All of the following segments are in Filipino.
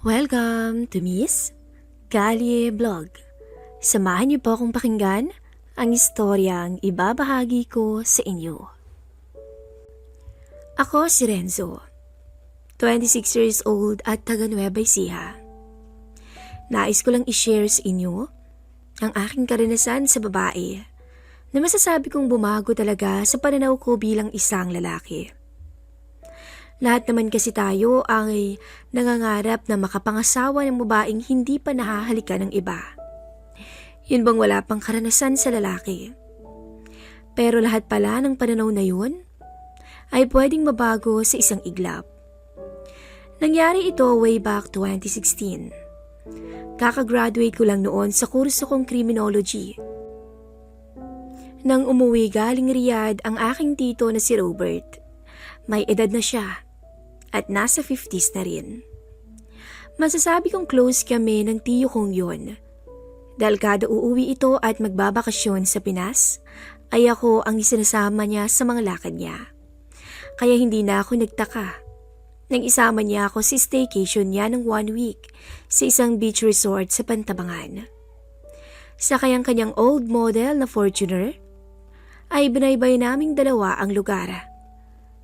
Welcome to Miss Kalye Vlog. Samahan niyo po akong pakinggan ang istoryang ibabahagi ko sa inyo. Ako si Renzo, 26 years old at taga Nueva Ecija. Nais ko lang i-share sa inyo ang aking karanasan sa babae na masasabi kong bumago talaga sa pananaw ko bilang isang lalaki. Lahat naman kasi tayo ay nangangarap na makapangasawa ng babaeng hindi pa nahahalikan ng iba. Yun bang wala pang karanasan sa lalaki? Pero lahat pala ng pananaw na yun ay pwedeng mabago sa isang iglap. Nangyari ito way back 2016. Kakagraduate ko lang noon sa kurso kong criminology. Nang umuwi galing Riyadh ang aking tito na si Robert, may edad na siya at nasa 50s na rin. Masasabi kong close kami ng tiyo kong yun. Dahil kada uuwi ito at magbabakasyon sa Pinas, ay ako ang isinasama niya sa mga lakad niya. Kaya hindi na ako nagtaka nang isama niya ako sa staycation niya ng 1 week sa isang beach resort sa Pantabangan. Sa kanyang old model na Fortuner, ay binaybay naming dalawa ang lugar.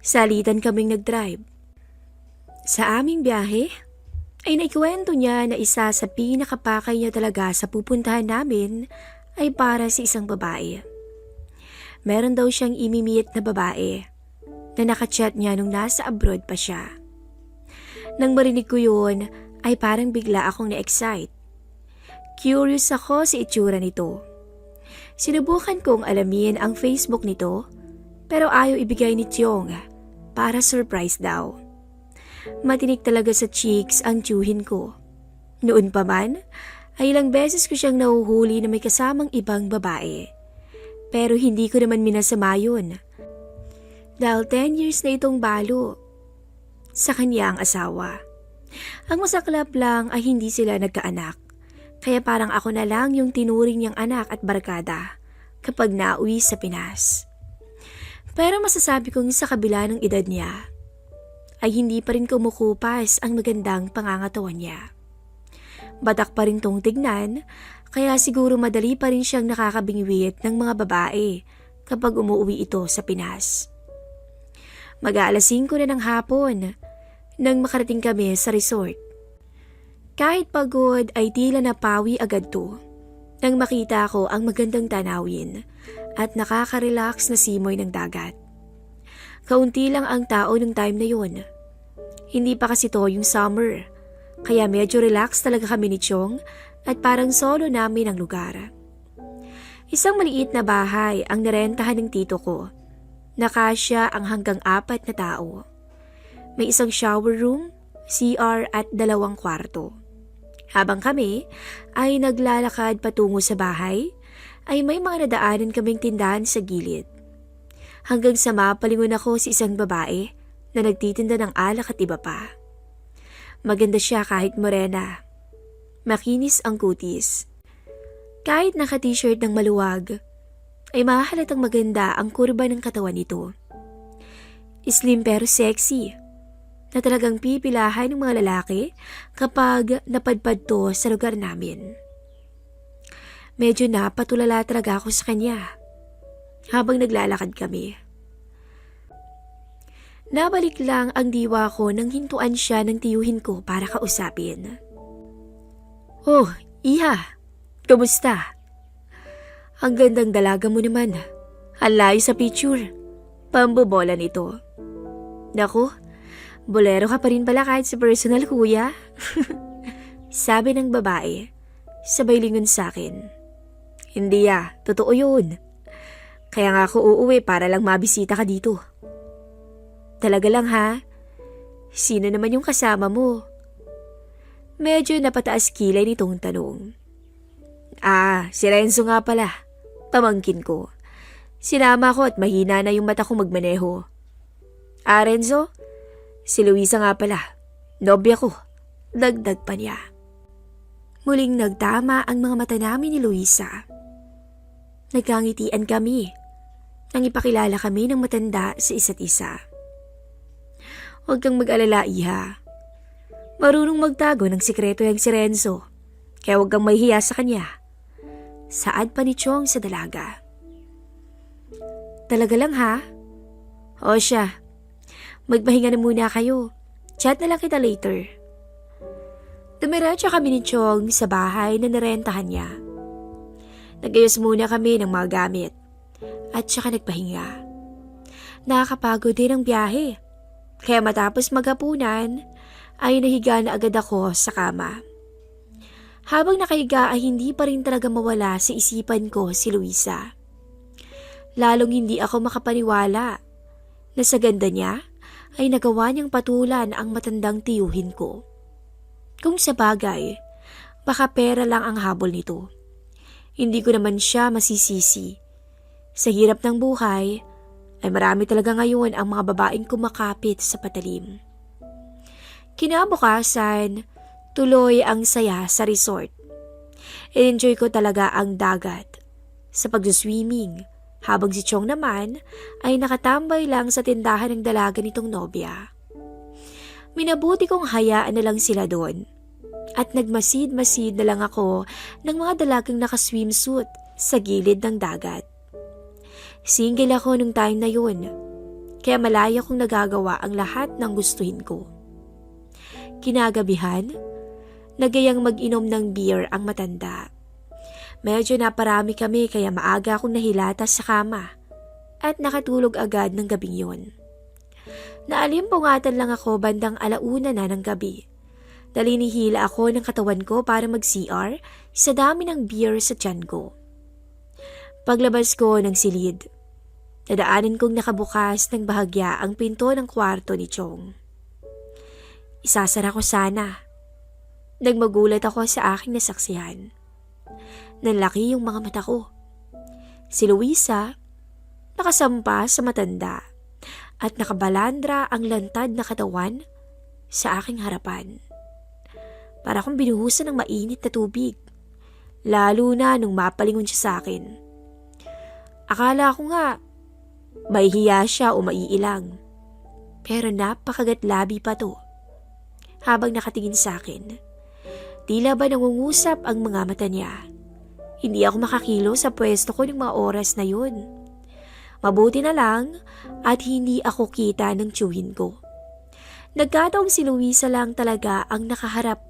Salitan kaming nag-drive. Sa aming biyahe, ay naikwento niya na isa sa pinakapakay niya talaga sa pupuntahan namin ay para sa isang babae. Meron daw siyang imimit na babae na nakachat niya nung nasa abroad pa siya. Nang marinig ko yun, ay parang bigla akong na-excite. Curious ako sa itsura nito. Sinubukan kong alamin ang Facebook nito, pero ayaw ibigay ni Tiong para surprise daw. Matinik talaga sa cheeks ang tiyuhin ko. Noon pa man, ay ilang beses ko siyang nahuhuli na may kasamang ibang babae. Pero hindi ko naman minasama yun. Dahil 10 years na itong balo sa kanya ang asawa. Ang masaklap lang ay hindi sila nagkaanak. Kaya parang ako na lang yung tinuring niyang anak at barkada kapag nauwi sa Pinas. Pero masasabi kong sa kabila ng edad niya, ay hindi pa rin kumukupas ang magandang pangangatawan niya. Batak pa rin tong tignan, kaya siguro madali pa rin siyang nakakabingwit ng mga babae kapag umuwi ito sa Pinas. Mag-aalas 5 na ng hapon nang makarating kami sa resort. Kahit pagod ay tila napawi agad to nang makita ko ang magandang tanawin at nakaka-relax na simoy ng dagat. Kaunti lang ang tao ng time na yun. Hindi pa kasi to yung summer, kaya medyo relax talaga kami ni Chong at parang solo namin ang lugar. Isang maliit na bahay ang narentahan ng tito ko. Nakasya ang hanggang 4 na tao. May isang shower room, CR at 2 kwarto. Habang kami ay naglalakad patungo sa bahay, ay may mga nadaanan kaming tindahan sa gilid. Hanggang sa mapalingon ako sa isang babae na nagtitinda ng alak at iba pa. Maganda siya kahit morena. Makinis ang kutis. Kahit naka-t-shirt ng maluwag, ay mahahalatang maganda ang kurba ng katawan nito. Slim pero sexy, na talagang pipilahan ng mga lalaki kapag napadpad to sa lugar namin. Medyo napatulala talaga ako sa kanya habang naglalakad kami. Nabalik lang ang diwa ko nang hintuan siya ng tiyuhin ko para kausapin. "Oh, Iha, kumusta? Ang gandang dalaga mo naman. Ang layo sa picture. Pambobola nito." "Naku, bolero ka pa rin pala kahit sa personal, kuya." Sabi ng babae, sabay lingon sa akin. "Hindi totoo yun. Kaya nga ako uuwi para lang mabisita ka dito." "Talaga lang ha? Sino naman yung kasama mo?" Medyo napataas kilay nitong tanong. Si Renzo nga pala. Pamangkin ko. Sinama ko at mahina na yung mata ko magmaneho." Renzo? Si Luisa nga pala. Nobya ko." Dagdag pa niya. Muling nagtama ang mga mata namin ni Luisa. Nagkangitian kami. nang ipakilala kami ng matanda sa isa't isa. Huwag kang mag-alala, Iha. Marunong magtago ng sikreto yung si Renzo, kaya huwag kang mahihiya sa kanya. Saad pa ni Chong sa dalaga. Talaga lang ha? O siya, magpahinga na muna kayo. Chat na lang kita later. Dumiretso kami ni Chong sa bahay na narentahan niya. Nagayos muna kami ng mga gamit at saka nagpahinga. Nakakapagod din ang biyahe, kaya matapos maghapunan ay nahiga na agad ako sa kama. Habang nakahiga ay hindi pa rin talaga mawala sa isipan ko si Luisa. Lalong hindi ako makapaniwala na sa ganda niya ay nagawa niyang patulan ang matandang tiyuhin ko. Kung sa bagay, baka pera lang ang habol nito. Hindi ko naman siya masisisi. Sa hirap ng buhay, ay marami talaga ngayon ang mga babaeng kumakapit sa patalim. Kinabukasan, tuloy ang saya sa resort. Enjoy ko talaga ang dagat sa pag-swimming, habang si Chong naman ay nakatambay lang sa tindahan ng dalaga nitong nobya. Minabuti kong hayaan na lang sila doon at nagmasid-masid na lang ako ng mga dalagang naka-swimsuit sa gilid ng dagat. Single ako nung time na yun, kaya malaya kong nagagawa ang lahat ng gustuhin ko. Kinagabihan, nagayang mag-inom ng beer ang matanda. Medyo naparami kami kaya maaga akong nahilata sa kama at nakatulog agad ng gabing yun. Naalimpungatan lang ako bandang 1:00 na ng gabi. Nalinihila ako ng katawan ko para mag-CR sa dami ng beer sa tiyan ko. Paglabas ko ng silid, nadaanan kong nakabukas ng bahagya ang pinto ng kwarto ni Chong. Isasara ko sana. Nagmagulat ako sa aking nasaksihan. Nanlaki yung mga mata ko. Si Luisa, nakasampa sa matanda at nakabalandra ang lantad na katawan sa aking harapan. Para akong binuhusan ng mainit na tubig, lalo na nung mapalingon siya sa akin. Akala ko nga, may hiya siya o maiilang. Pero napakagatlabi pa to. Habang nakatingin sa akin, tila ba nangungusap ang mga mata niya. Hindi ako makakilo sa pwesto ko ng mga oras na yun. Mabuti na lang at hindi ako kita ng tiyuhin ko. Nagkataong si Luisa lang talaga ang nakaharap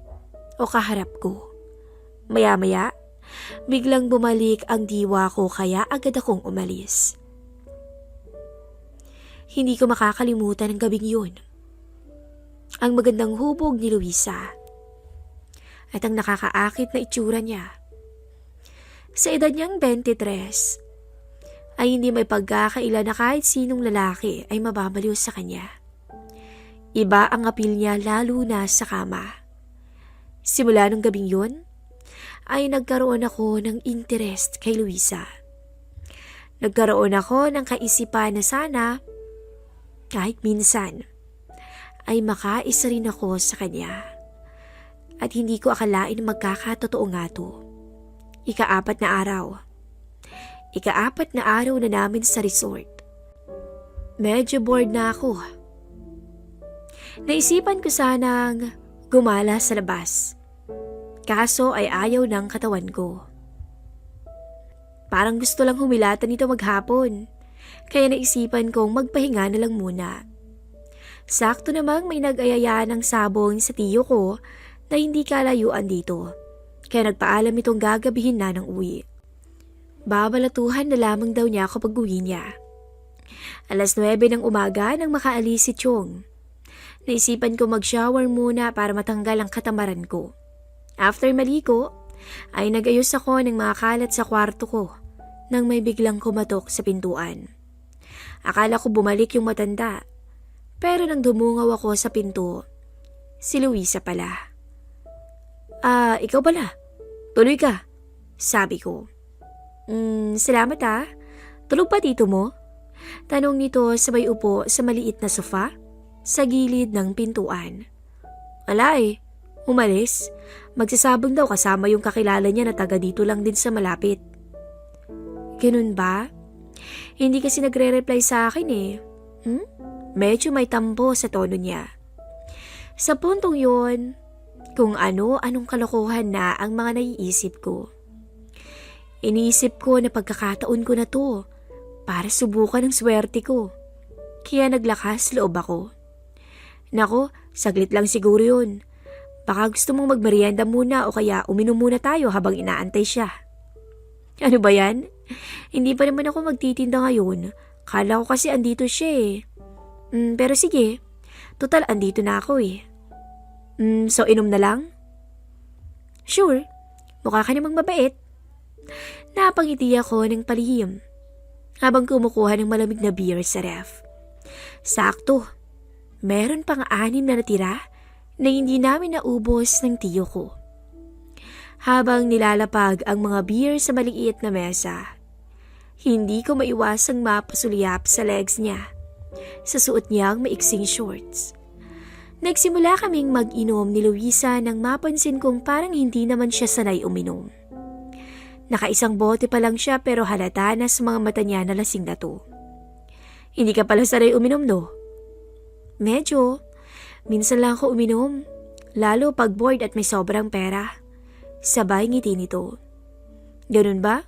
o kaharap ko. Maya-maya, biglang bumalik ang diwa ko kaya agad akong umalis. Hindi ko makakalimutan ang gabing yun. Ang magandang hubog ni Luisa at ang nakakaakit na itsura niya. Sa edad niyang 23, ay hindi may pagkakaila na kahit sinong lalaki ay mababaliw sa kanya. Iba ang apil niya lalo na sa kama. Simula nung gabing yun, ay nagkaroon ako ng interest kay Luisa. Nagkaroon ako ng kaisipan na sana, kahit minsan, ay makaisa rin ako sa kanya. At hindi ko akalain na magkakatotoo nga to. Ika-4 na araw. Ika-4 na araw na namin sa resort. Medyo bored na ako. Naisipan ko sanang gumala sa labas. Kaso ay ayaw ng katawan ko. Parang gusto lang humilatan nito maghapon. Kaya naisipan kong magpahinga na lang muna. Sakto namang may nag-ayaya ng sabong sa tiyo ko na hindi kalayuan dito. Kaya nagpaalam itong gagabihin na ng uwi. Babalatuhan na lamang daw niya ako pag-uwi niya. 9:00 ng umaga nang makaalis si Chong. Naisipan ko mag-shower muna para matanggal ang katamaran ko. After maligo, ay nag-ayos ako ng mga kalat sa kwarto ko nang may biglang kumatok sa pintuan. Akala ko bumalik yung matanda, pero nang dumungaw ako sa pinto, si Luisa pala. Ikaw pala. Tuloy ka, sabi ko. Salamat ah. Tulog pa tito mo? Tanong nito sabay upo sa maliit na sofa sa gilid ng pintuan. Wala eh, umalis. Magsasabong daw kasama yung kakilala niya na taga dito lang din sa malapit. Ganun ba? Hindi kasi nagre-reply sa akin eh. Medyo may tampo sa tono niya. Sa puntong yon, kung anong kalokohan na ang mga naiisip ko. Iniisip ko na pagkakataon ko na to para subukan ang swerte ko. Kaya naglakas loob ako. Nako, saglit lang siguro yun. Baka gusto mong magmerienda muna o kaya uminom muna tayo habang inaantay siya. Ano ba yan? Hindi pa naman ako magtitinda ngayon. Kala ko kasi andito siya eh. Pero sige, total andito na ako eh. So inom na lang? Sure, mukha ka namang mabait. Napangiti ako ng palihim habang kumukuha ng malamig na beer sa ref. Sakto, meron pang 6 na natira na hindi namin naubos ng tiyo ko. Habang nilalapag ang mga beer sa maliit na mesa, hindi ko maiwasang mapasulyap sa legs niya sa suot niyang maiksing shorts. Nagsimula kaming mag-inom ni Luisa nang mapansin kong parang hindi naman siya sanay uminom. Nakaisang bote pa lang siya pero halata na sa mga mata niya na lasing na to. Hindi ka pala sanay uminom, no? Medyo. Minsan lang ako uminom. Lalo pag bored at may sobrang pera. Sabay ngiti nito. Ganun ba?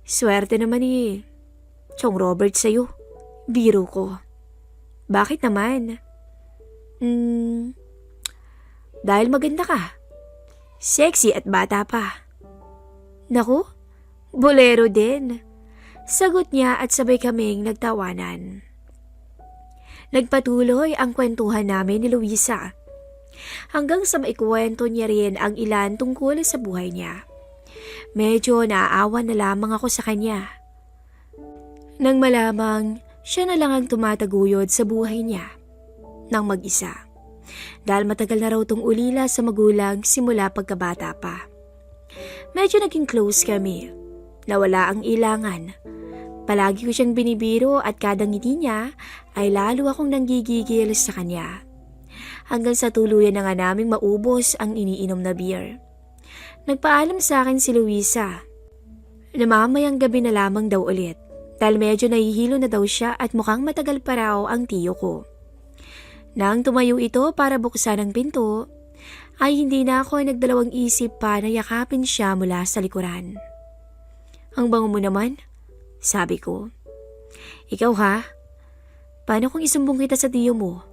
Swerte naman ni Chong Robert sa'yo. Biro ko. Bakit naman? Dahil maganda ka. Sexy at bata pa. Naku, bolero din. Sagot niya at sabay kaming nagtawanan. Nagpatuloy ang kwentuhan namin ni Luisa. Hanggang sa maikwento niya rin ang ilan tungkol sa buhay niya. Medyo naaawa na lamang ako sa kanya. Nang malamang siya na lang ang tumataguyod sa buhay niya nang mag-isa. Dahil matagal na raw tong ulila sa magulang simula pagkabata pa. Medyo naging close kami. Nawala ang ilangan. Palagi ko siyang binibiro at kada ngiti niya ay lalo akong nanggigigil sa kanya. Hanggang sa tuluyan na nga naming maubos ang iniinom na beer. Nagpaalam sa akin si Luisa na mamayang gabi na lamang daw ulit dahil medyo nahihilo na daw siya at mukhang matagal pa raw ang tiyo ko. Nang tumayo ito para buksan ang pinto, ay hindi na ako nagdalawang isip pa na yakapin siya mula sa likuran. Ang bango mo naman, sabi ko. Ikaw ha? Paano kung isumbong kita sa tiyo mo?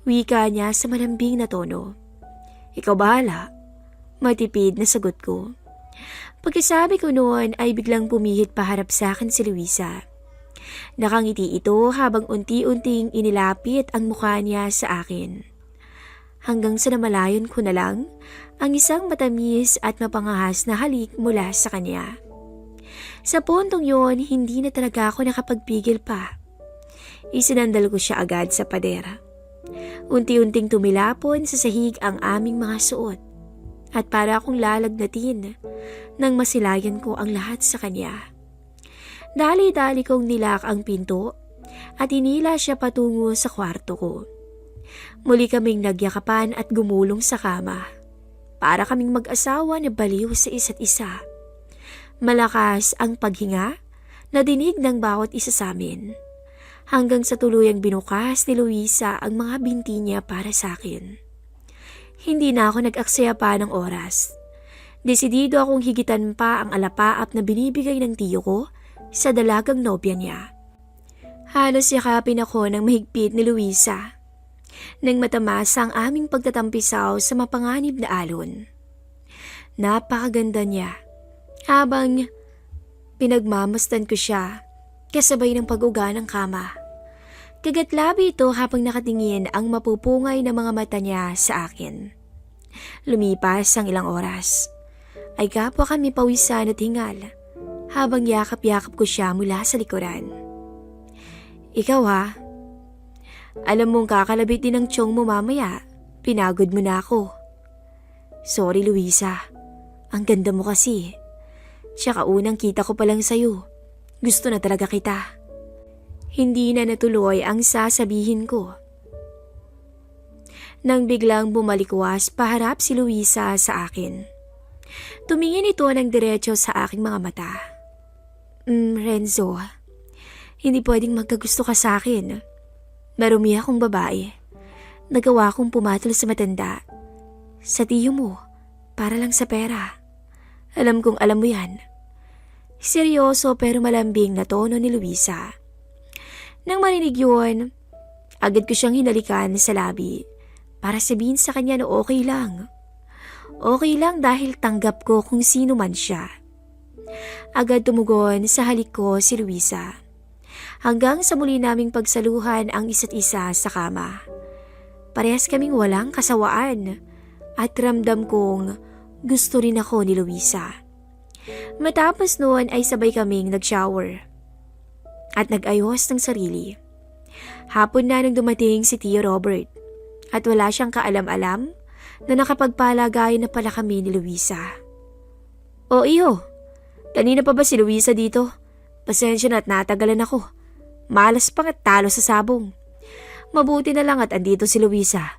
Wika niya sa malambing na tono. Ikaw bahala. Matipid na sagot ko. Pagkasabi ko noon ay biglang pumihit paharap sa akin si Luisa. Nakangiti ito habang unti-unting inilapit ang mukha niya sa akin. Hanggang sa namalayan ko na lang ang isang matamis at mapangahas na halik mula sa kanya. Sa puntong yon, hindi na talaga ako nakapagpigil pa. Isinandal ko siya agad sa pader. Unti-unting tumilapon sa sahig ang aming mga suot at para akong lalagnatin nang masilayan ko ang lahat sa kanya. Dali-dali kong nilak ang pinto at inila siya patungo sa kwarto ko. Muli kaming nagyakapan at gumulong sa kama. Para kaming mag-asawa na baliw sa isa't isa. Malakas ang paghinga na dinig ng bawat isa sa amin. Hanggang sa tuluyang binukas ni Luisa ang mga binti niya para sa akin. Hindi na ako nag-aksaya pa ng oras. Desidido akong higitan pa ang alapaap na binibigay ng tiyo ko sa dalagang nobya niya. Halos yakapin ako ng mahigpit ni Luisa. Nang matamasa ang aming pagtatampisaw sa mapanganib na alon. Napakaganda niya. Habang pinagmamasdan ko siya, kasabay ng pag-uga ng kama. Kagatlabi ito habang nakatingin ang mapupungay na mga mata niya sa akin. Lumipas ang ilang oras. Ay kapwa kami pawisan at hingal habang yakap-yakap ko siya mula sa likuran. Ikaw ha? Alam mong kakalabit din ng tiyong mo mamaya. Pinagod mo na ako. Sorry Luisa. Ang ganda mo kasi. Tsaka unang kita ko pa lang sa'yo. Gusto na talaga kita. Hindi na natuloy ang sasabihin ko. Nang biglang bumalikwas paharap si Luisa sa akin. Tumingin ito ng diretso sa aking mga mata. Renzo, Hindi pwedeng magkagusto ka sa akin. Marumi akong babae. Nagawa kong pumatol sa matanda. Sa tiyo mo, para lang sa pera. Alam kong alam mo yan. Seryoso pero malambing na tono ni Luisa. Nang marinig yun, agad ko siyang hinalikan sa labi para sabihin sa kanya na okay lang. Okay lang dahil tanggap ko kung sino man siya. Agad tumugon sa halik ko si Luisa. Hanggang sa muli naming pagsaluhan ang isa't isa sa kama. Parehas kaming walang kasawaan at ramdam kong gusto rin ako ni Luisa. Matapos noon ay sabay kaming nag-shower at nag-ayos ng sarili. Hapon na nang dumating si Tio Robert at wala siyang kaalam-alam na nakapagpalagay na pala kami ni Luisa. O iho, kanina pa ba si Luisa dito? Pasensya na at natagalan ako. Malas pang at talo sa sabong. Mabuti na lang at andito si Luisa.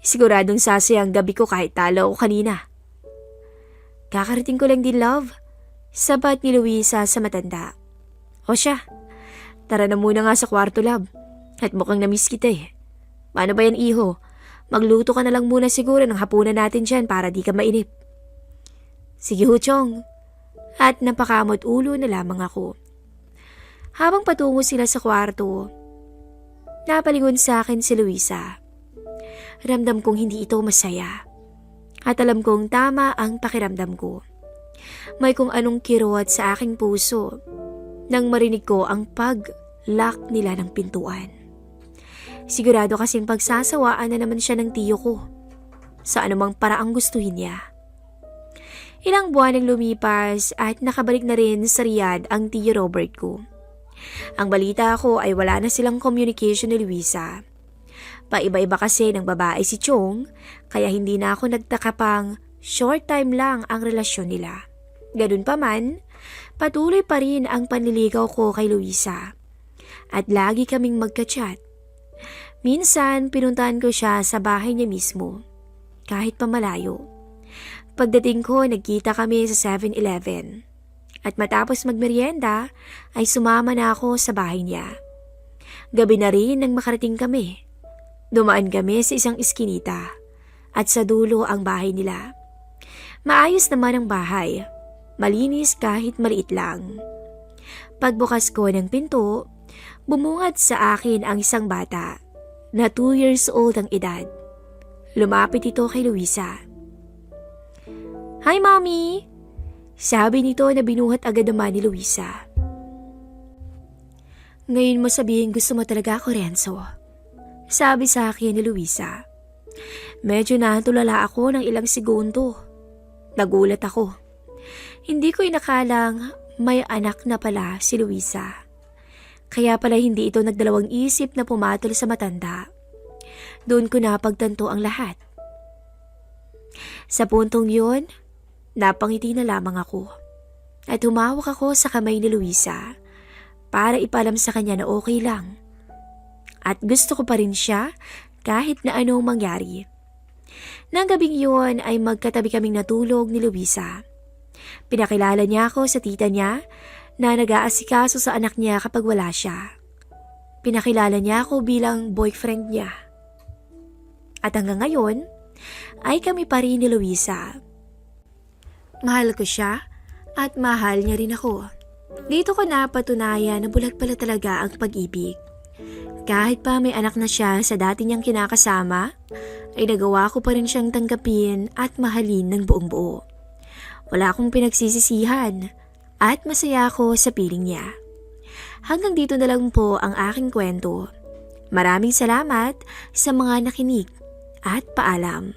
Siguradong sasayang gabi ko kahit talo ako kanina. Kakarating ko lang din, love. Sabat ni Luisa sa matanda. O siya, tara na muna nga sa kwarto, love. At mukhang namiss kita eh. Paano ba yan, iho? Magluto ka na lang muna siguro ng hapunan natin dyan para di ka mainip. Sige ho, Chong. At napakamot ulo na lamang ako. Habang patungo sila sa kwarto, napalingon sa akin si Luisa. Ramdam kong hindi ito masaya. At alam kong tama ang pakiramdam ko. May kung anong kirot sa aking puso nang marinig ko ang pag-lock nila ng pintuan. Sigurado kasing pagsasawaan na naman siya ng tiyo ko. Sa anumang paraang gustuhin niya. Ilang buwan ang lumipas at nakabalik na rin sa Riyadh ang tiyo Robert ko. Ang balita ko ay wala na silang communication ni Luisa. Paiba-iba kasi ng babae si Chong, kaya hindi na ako nagtaka pang short time lang ang relasyon nila. Ganun pa man, patuloy pa rin ang panliligaw ko kay Luisa. At lagi kaming magka-chat. Minsan, pinuntahan ko siya sa bahay niya mismo, kahit pa malayo. Pagdating ko, nagkita kami sa 7-Eleven. At matapos magmerienda, ay sumama na ako sa bahay niya. Gabi na rin nang makarating kami. Dumaan kami sa isang iskinita at sa dulo ang bahay nila. Maayos naman ang bahay, malinis kahit maliit lang. Pagbukas ko ng pinto, bumungad sa akin ang isang bata na 2 years old ang edad. Lumapit ito kay Luisa. Hi, Mommy! Sabi nito na binuhat agad naman ni Luisa. Ngayon mo sabihin gusto mo talaga ako, Renzo. Sabi sa akin ni Luisa. Medyo natulala ako ng ilang segundo. Nagulat ako. Hindi ko inakalang may anak na pala si Luisa. Kaya pala hindi ito nagdalawang isip na pumatol sa matanda. Doon ko napagtanto ang lahat. Sa puntong yun, napangiti na lamang ako at humawak ako sa kamay ni Luisa para ipalam sa kanya na okay lang. At gusto ko pa rin siya kahit na anong mangyari. Nang gabing yun ay magkatabi kaming natulog ni Luisa. Pinakilala niya ako sa tita niya na nag-aasikaso sa anak niya kapag wala siya. Pinakilala niya ako bilang boyfriend niya. At hanggang ngayon ay kami pa rin ni Luisa. Mahal ko siya at mahal niya rin ako. Dito ko napatunayan na bulag pala talaga ang pag-ibig. Kahit pa may anak na siya sa dati niyang kinakasama, ay nagawa ko pa rin siyang tanggapin at mahalin ng buong buo. Wala akong pinagsisisihan at masaya ako sa piling niya. Hanggang dito na lang po ang aking kwento. Maraming salamat sa mga nakinig at paalam.